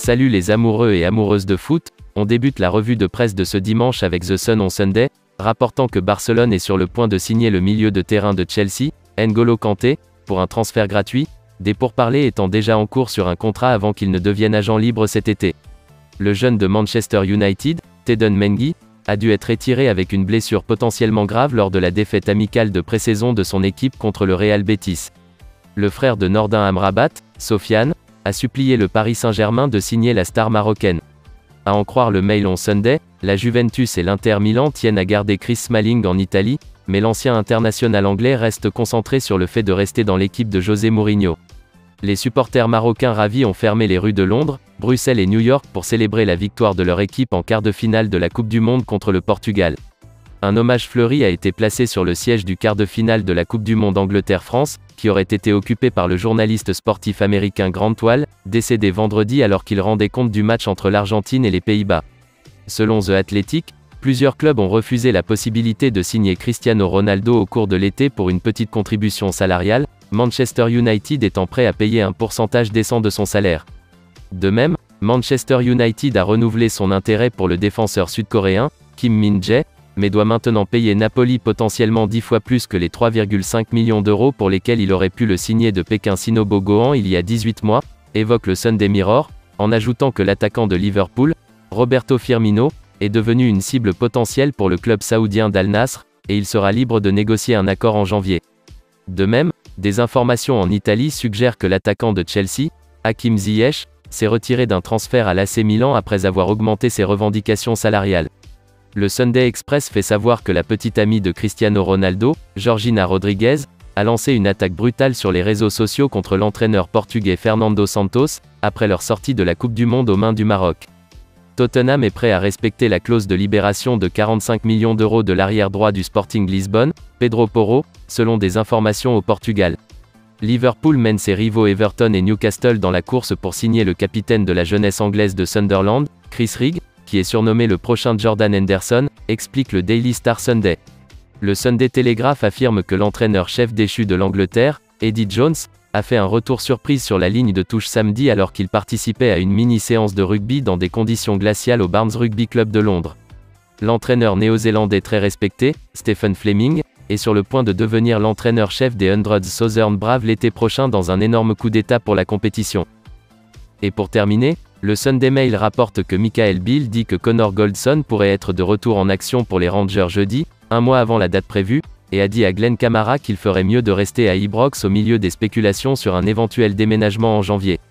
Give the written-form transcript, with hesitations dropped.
Salut les amoureux et amoureuses de foot, on débute la revue de presse de ce dimanche avec The Sun on Sunday, rapportant que Barcelone est sur le point de signer le milieu de terrain de Chelsea, N'Golo Kanté, pour un transfert gratuit, des pourparlers étant déjà en cours sur un contrat avant qu'il ne devienne agent libre cet été. Le jeune de Manchester United, Teden Mengi, a dû être retiré avec une blessure potentiellement grave lors de la défaite amicale de pré-saison de son équipe contre le Real Betis. Le frère de Nordin Amrabat, Sofiane, a supplié le Paris Saint-Germain de signer la star marocaine. À en croire le Mail on Sunday, la Juventus et l'Inter Milan tiennent à garder Chris Smalling en Italie, mais l'ancien international anglais reste concentré sur le fait de rester dans l'équipe de José Mourinho. Les supporters marocains ravis ont fermé les rues de Londres, Bruxelles et New York pour célébrer la victoire de leur équipe en quart de finale de la Coupe du Monde contre le Portugal. Un hommage fleuri a été placé sur le siège du quart de finale de la Coupe du Monde Angleterre-France, qui aurait été occupé par le journaliste sportif américain Grant Wall, décédé vendredi alors qu'il rendait compte du match entre l'Argentine et les Pays-Bas. Selon The Athletic, plusieurs clubs ont refusé la possibilité de signer Cristiano Ronaldo au cours de l'été pour une petite contribution salariale, Manchester United étant prêt à payer un pourcentage décent de son salaire. De même, Manchester United a renouvelé son intérêt pour le défenseur sud-coréen, Kim Min-jae, mais doit maintenant payer Napoli potentiellement 10 fois plus que les 3,5 millions d'euros pour lesquels il aurait pu le signer de Pékin Sinobo Gohan il y a 18 mois, évoque le Sunday Mirror, en ajoutant que l'attaquant de Liverpool, Roberto Firmino, est devenu une cible potentielle pour le club saoudien d'Al Nasr, et il sera libre de négocier un accord en janvier. De même, des informations en Italie suggèrent que l'attaquant de Chelsea, Hakim Ziyech, s'est retiré d'un transfert à l'AC Milan après avoir augmenté ses revendications salariales. Le Sunday Express fait savoir que la petite amie de Cristiano Ronaldo, Georgina Rodriguez, a lancé une attaque brutale sur les réseaux sociaux contre l'entraîneur portugais Fernando Santos, après leur sortie de la Coupe du Monde aux mains du Maroc. Tottenham est prêt à respecter la clause de libération de 45 millions d'euros de l'arrière droit du Sporting Lisbonne, Pedro Porro, selon des informations au Portugal. Liverpool mène ses rivaux Everton et Newcastle dans la course pour signer le capitaine de la jeunesse anglaise de Sunderland, Chris Rigg, qui est surnommé le prochain Jordan Henderson, explique le Daily Star Sunday. Le Sunday Telegraph affirme que l'entraîneur-chef déchu de l'Angleterre, Eddie Jones, a fait un retour surprise sur la ligne de touche samedi alors qu'il participait à une mini-séance de rugby dans des conditions glaciales au Barnes Rugby Club de Londres. L'entraîneur néo-zélandais très respecté, Stephen Fleming, est sur le point de devenir l'entraîneur-chef des 100 Southern Braves l'été prochain dans un énorme coup d'état pour la compétition. Et pour terminer, le Sunday Mail rapporte que Michael Beale dit que Connor Goldson pourrait être de retour en action pour les Rangers jeudi, un mois avant la date prévue, et a dit à Glenn Kamara qu'il ferait mieux de rester à Ibrox au milieu des spéculations sur un éventuel déménagement en janvier.